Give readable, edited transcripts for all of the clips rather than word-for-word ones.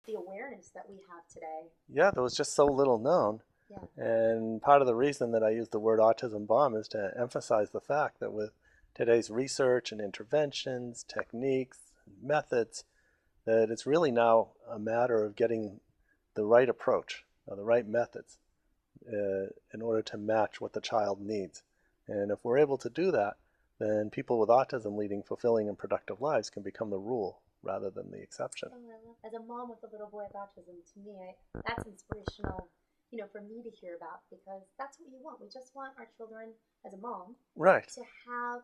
the awareness that we have today. Yeah, there was just so little known. Yeah. And part of the reason that I use the word autism bomb is to emphasize the fact that with today's research and interventions, techniques, methods, that it's really now a matter of getting the right approach, or the right methods, in order to match what the child needs. And if we're able to do that, then people with autism leading fulfilling and productive lives can become the rule rather than the exception. Oh, I love, as a mom with a little boy with autism, to me, that's inspirational, for me to hear about, because that's what you want. We just want our children, as a mom, Right. to have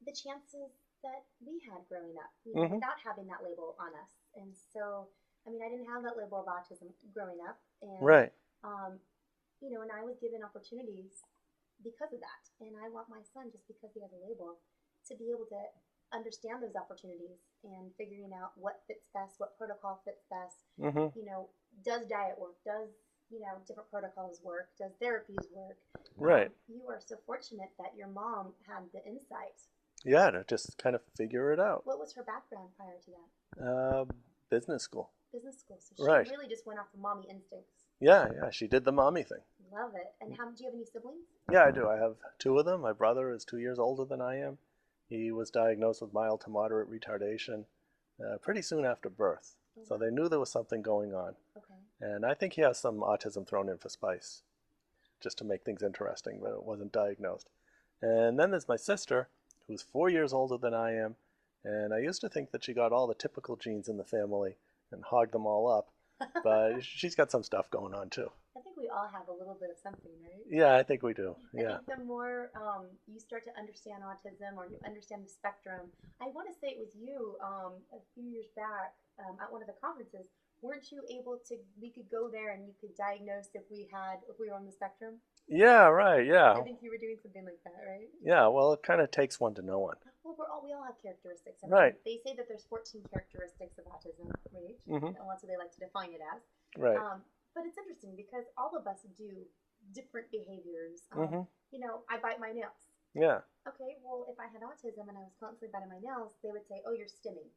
the chances that we had growing up, Mm-hmm. without having that label on us. And so, I mean, I didn't have that label of autism growing up, and Right. and I was given opportunities because of that. And I want my son, just because he has a label, to be able to understand those opportunities and figuring out what fits best, what protocol fits best. Mm-hmm. Does diet work? Does different protocols work? Does therapies work? Right. You are so fortunate that your mom had the insight. Yeah, to just kind of figure it out. What was her background prior to that? Business school. Business school. So she Right. really just went off the mommy instincts. Yeah, she did the mommy thing. Love it. And do you have any siblings? Yeah, I do. I have two of them. My brother is 2 years older than I am. He was diagnosed with mild to moderate retardation pretty soon after birth. So they knew there was something going on. Okay. And I think he has some autism thrown in for spice, just to make things interesting, but it wasn't diagnosed. And then there's my sister, who's 4 years older than I am. And I used to think that she got all the typical genes in the family and hogged them all up. But she's got some stuff going on too. I think we all have a little bit of something, right? Yeah, I think we do. I Yeah. think the more you start to understand autism, or you understand the spectrum, I want to say it was you a few years back at one of the conferences. Weren't you able to? We could go there and you could diagnose if we were on the spectrum. Yeah, right. I Yeah. think you were doing something like that, right? Yeah, well, it kind of takes one to know one. Well, we all have characteristics. I mean, Right. They say that there's 14 characteristics of autism, right? Mm-hmm. And that's what they like to define it as. Right. But it's interesting because all of us do different behaviors. Mm-hmm. I bite my nails. Yeah. Okay, well, if I had autism and I was constantly biting my nails, they would say, "Oh, you're stimming."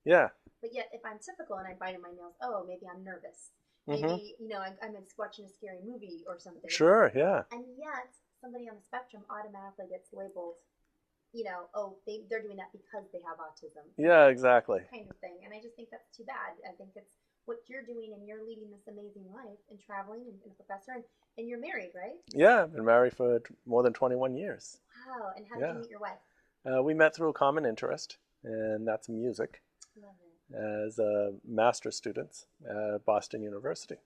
Yeah. But yet, if I'm typical and I'm biting my nails, oh, maybe I'm nervous. Mm-hmm. Maybe I'm watching a scary movie or something. Sure. Yeah. And yet, somebody on the spectrum automatically gets labeled, oh, they're doing that because they have autism. Yeah. Exactly. Kind of thing. And I just think that's too bad. I think it's what you're doing, and you're leading this amazing life and traveling and a professor, and you're married, right? Yeah, I've been married for more than 21 years. Wow. And how did you meet your wife? We met through a common interest, and that's music, Love it. as master's students at Boston University.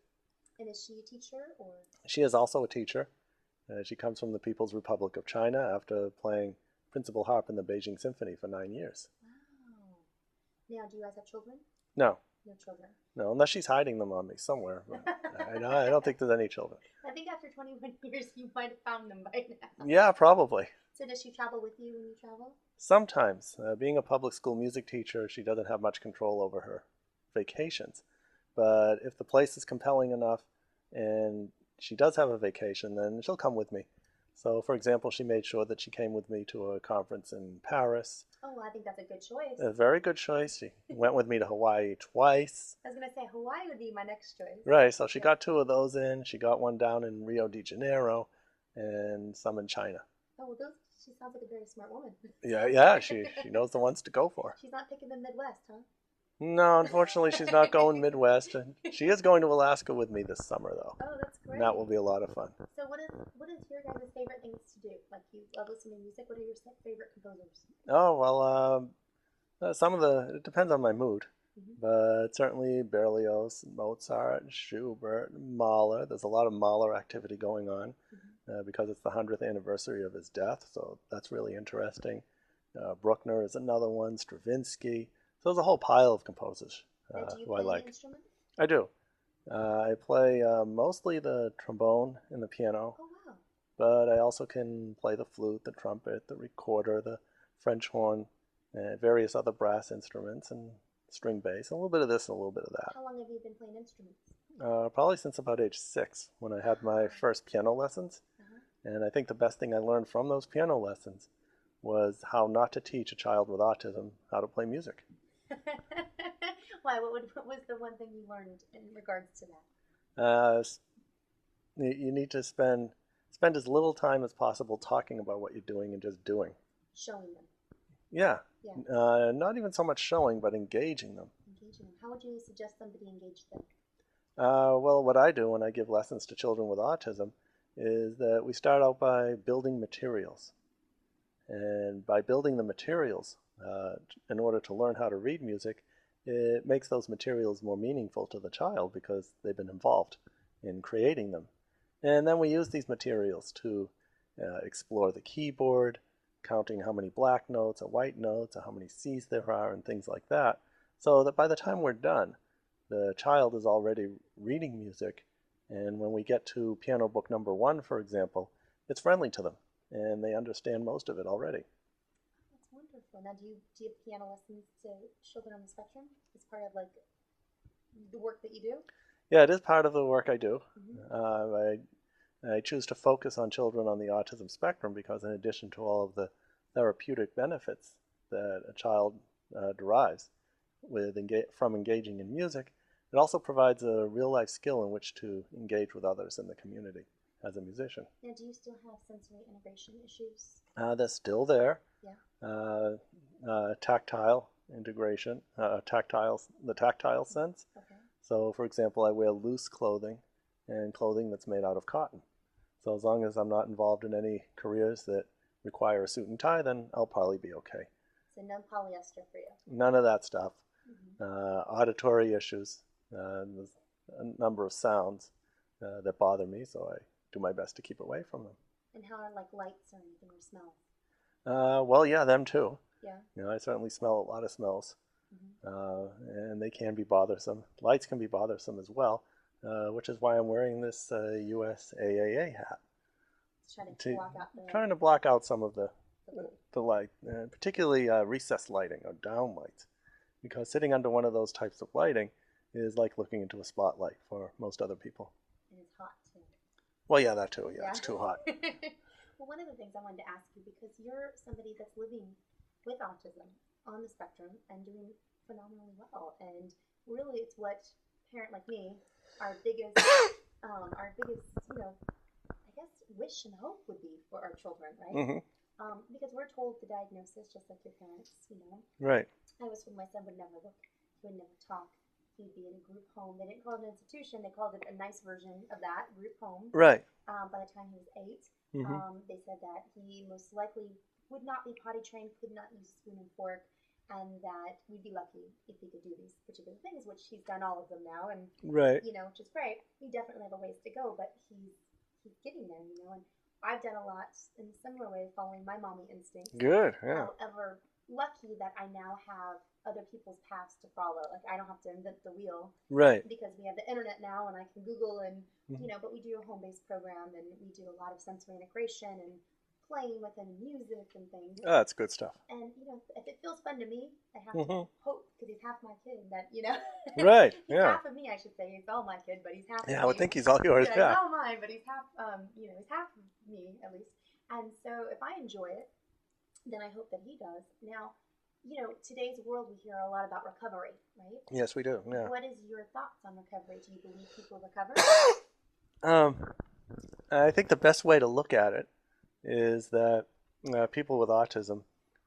And is she a teacher, or? She is also a teacher. She comes from the People's Republic of China after playing principal harp in the Beijing Symphony for 9 years. Wow. Now, do you guys have children? No. No children. No, unless she's hiding them on me somewhere. I don't think there's any children. I think after 21 years, you might have found them by now. Yeah, probably. So does she travel with you when you travel? Sometimes. Being a public school music teacher, she doesn't have much control over her vacations. But if the place is compelling enough and she does have a vacation, then she'll come with me. So, for example, she made sure that she came with me to a conference in Paris. Oh, I think that's a good choice. A very good choice. She went with me to Hawaii twice. I was going to say Hawaii would be my next choice. Right, so she got 2 of those in. She got one down in Rio de Janeiro and some in China. Oh, well, she sounds like a very smart woman. Yeah, she knows the ones to go for. She's not picking the Midwest, huh? No, unfortunately, she's not going Midwest. She is going to Alaska with me this summer, though. Oh, that's great. And that will be a lot of fun. So what is your guys' favorite things to do? Like, you love listening to music. What are your favorite composers? Oh, well, it depends on my mood. Mm-hmm. But certainly Berlioz, Mozart, Schubert, Mahler. There's a lot of Mahler activity going on because it's the 100th anniversary of his death, so that's really interesting. Bruckner is another one, Stravinsky. So there's a whole pile of composers Do you who play I like. an instrument? I do. I play mostly the trombone and the piano, Oh, wow. but I also can play the flute, the trumpet, the recorder, the French horn, and various other brass instruments, and string bass, a little bit of this and a little bit of that. How long have you been playing instruments? Probably since about age 6, when I had my first piano lessons. And I think the best thing I learned from those piano lessons was how not to teach a child with autism how to play music. Why? What was the one thing you learned in regards to that? You need to spend as little time as possible talking about what you're doing and just doing. Showing them. Yeah. Yeah. Not even so much showing, but engaging them. Engaging them. How would you suggest somebody engage them? Well, what I do when I give lessons to children with autism is that we start out by building materials. And by building the materials, in order to learn how to read music, it makes those materials more meaningful to the child because they've been involved in creating them. And then we use these materials to explore the keyboard, counting how many black notes or white notes or how many C's there are and things like that, so that by the time we're done, the child is already reading music, and when we get to piano book number 1, for example, it's friendly to them, and they understand most of it already. That's wonderful. Now, do you have piano lessons to children on the spectrum? It's part of like the work that you do? Yeah, it is part of the work I do. Mm-hmm. I choose to focus on children on the autism spectrum because in addition to all of the therapeutic benefits that a child derives from engaging in music, it also provides a real-life skill in which to engage with others in the community as a musician. Now, do you still have sensory integration issues? They're still there. Yeah. Tactile integration, the tactile sense. Okay. So, for example, I wear loose clothing and clothing that's made out of cotton. So as long as I'm not involved in any careers that require a suit and tie, then I'll probably be okay. So no polyester for you? None of that stuff. Mm-hmm. Auditory issues. There's a number of sounds that bother me, so I do my best to keep away from them. And how are like lights or anything or smells? Well, yeah, them too. Yeah. I certainly smell a lot of smells, mm-hmm. and they can be bothersome. Lights can be bothersome as well, which is why I'm wearing this USAAA hat. Trying to block out some of the light, particularly recessed lighting or down lights, because sitting under one of those types of lighting is like looking into a spotlight for most other people. And it's hot too. Well, yeah, that too. Yeah, it's too hot. Well, one of the things I wanted to ask you, because you're somebody that's living with autism on the spectrum and doing phenomenally well, and really it's what a parent like me, our biggest, I guess wish and hope would be for our children, right? Mm-hmm. Because we're told the diagnosis just like your parents, Right. I was told my son would never look, he would never talk, he'd be in a group home. They didn't call it an institution, they called it a nice version of that, group home. Right. By the time he was 8, they said that he most likely would not be potty trained, could not use spoon and fork, and that we'd be lucky if he could do these particular things, which he's done all of them now, and right. Which is great. We definitely have a ways to go, but he's getting there, and I've done a lot in a similar way, following my mommy instincts. Good, yeah. However, lucky that I now have other people's paths to follow. Like, I don't have to invent the wheel. Right. Because we have the internet now, and I can Google, and, but we do a home-based program, and we do a lot of sensory integration, and playing with him music and things. Oh, that's good stuff. And, if it feels fun to me, I have to hope, because he's half my kid, that, Right, he's half of me, I should say. He's all my kid, but he's half of me. Yeah, I would think he's all yours, yeah. He's all mine, but he's half, he's half of me, at least. And so if I enjoy it, then I hope that he does. Now, today's world, we hear a lot about recovery, right? Yes, we do, yeah. What is your thoughts on recovery? Do you believe people recover? I think the best way to look at it is that people with autism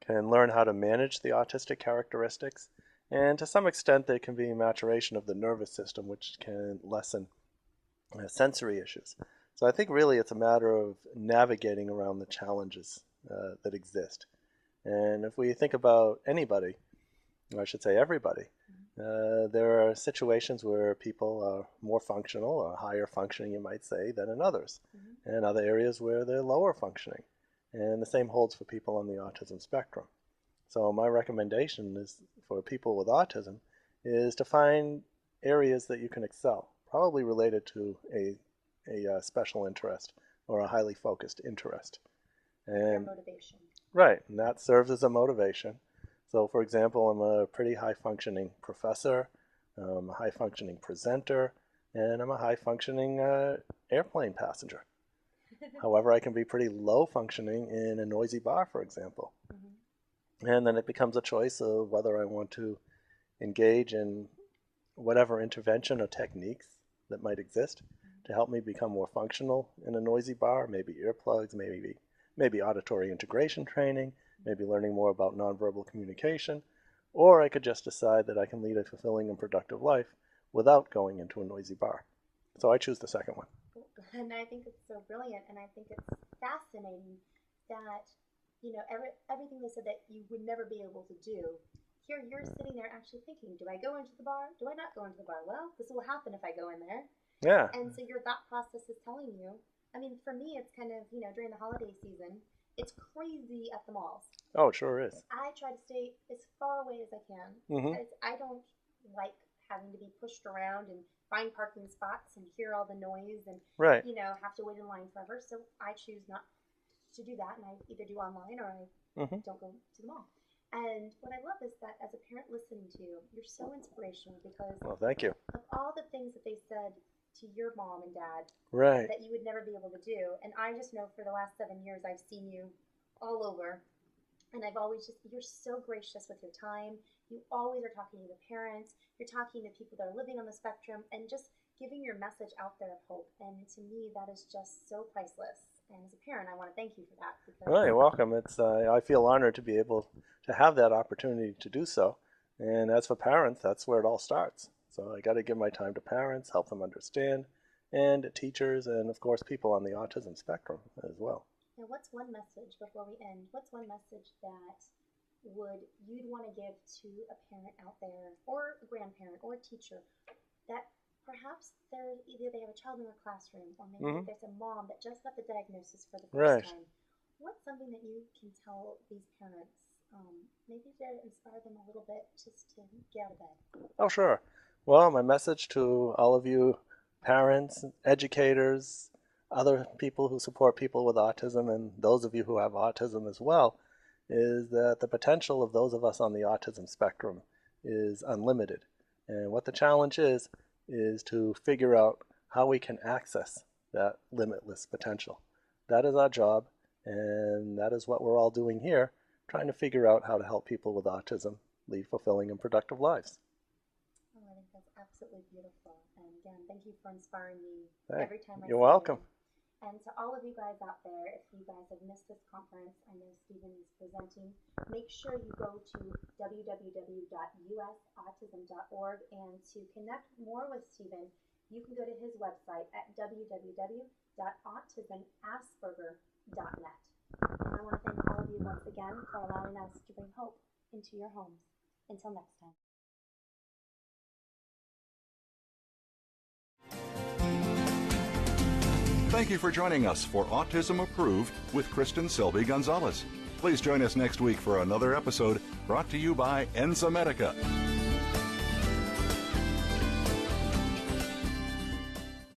can learn how to manage the autistic characteristics, and to some extent there can be a maturation of the nervous system, which can lessen sensory issues. So I think really it's a matter of navigating around the challenges that exist. And if we think about anybody, or I should say everybody, there are situations where people are more functional or higher functioning, you might say, than in others, and other areas where they're lower functioning. And the same holds for people on the autism spectrum. So my recommendation is for people with autism is to find areas that you can excel, probably related to a special interest or a highly focused interest. And motivation. Right, and that serves as a motivation. So, for example, I'm a pretty high-functioning professor, I'm a high-functioning presenter, and I'm a high-functioning airplane passenger. However, I can be pretty low-functioning in a noisy bar, for example. And then it becomes a choice of whether I want to engage in whatever intervention or techniques that might exist to help me become more functional in a noisy bar, maybe earplugs, maybe auditory integration training, maybe learning more about nonverbal communication, or I could just decide that I can lead a fulfilling and productive life without going into a noisy bar. So I choose the second one. And I think it's so brilliant, and I think it's fascinating that, everything they said that you would never be able to do, here you're sitting there actually thinking, do I go into the bar? Do I not go into the bar? Well, this will happen if I go in there. Yeah. And so your thought process is telling you, for me, it's kind of, during the holiday season, it's crazy at the malls. Oh, it sure is. I try to stay as far away as I can. Because I don't like having to be pushed around and find parking spots and hear all the noise and, right. Have to wait in line forever. So I choose not to do that, and I either do online or I don't go to the mall. And what I love is that as a parent listening to you, you're so inspirational because well, thank you. Of all the things that they said to your mom and dad right. that you would never be able to do. And I just know for the last 7 years I've seen you all over, and I've always you're so gracious with your time. You always are talking to the parents, you're talking to people that are living on the spectrum, and just giving your message out there of hope. And to me, that is just so priceless. And as a parent, I want to thank you for that. Well, you're welcome. I feel honored to be able to have that opportunity to do so. And as for parents, that's where it all starts. So I got to give my time to parents, help them understand, and teachers, and of course people on the autism spectrum as well. Now, what's one message before we end? What's one message that you'd want to give to a parent out there, or a grandparent, or a teacher, that perhaps either they have a child in their classroom, or maybe there's a mom that just got the diagnosis for the first time. What's something that you can tell these parents, maybe to inspire them a little bit just to get out of bed? Oh, sure. Well, my message to all of you parents, educators, other people who support people with autism, and those of you who have autism as well, is that the potential of those of us on the autism spectrum is unlimited. And what the challenge is to figure out how we can access that limitless potential. That is our job, and that is what we're all doing here, trying to figure out how to help people with autism lead fulfilling and productive lives. Oh, I think that's absolutely beautiful. And again, thank you for inspiring me every time I see you. You're welcome. And to all of you guys out there, if you guys have missed this conference, I know Stephen is presenting, make sure you go to www.usautism.org, and to connect more with Stephen, you can go to his website at www.autismasperger.net. And I want to thank all of you once again for allowing us to bring hope into your homes. Until next time. Thank you for joining us for Autism Approved with Kristen Selby Gonzalez. Please join us next week for another episode brought to you by Enzymedica.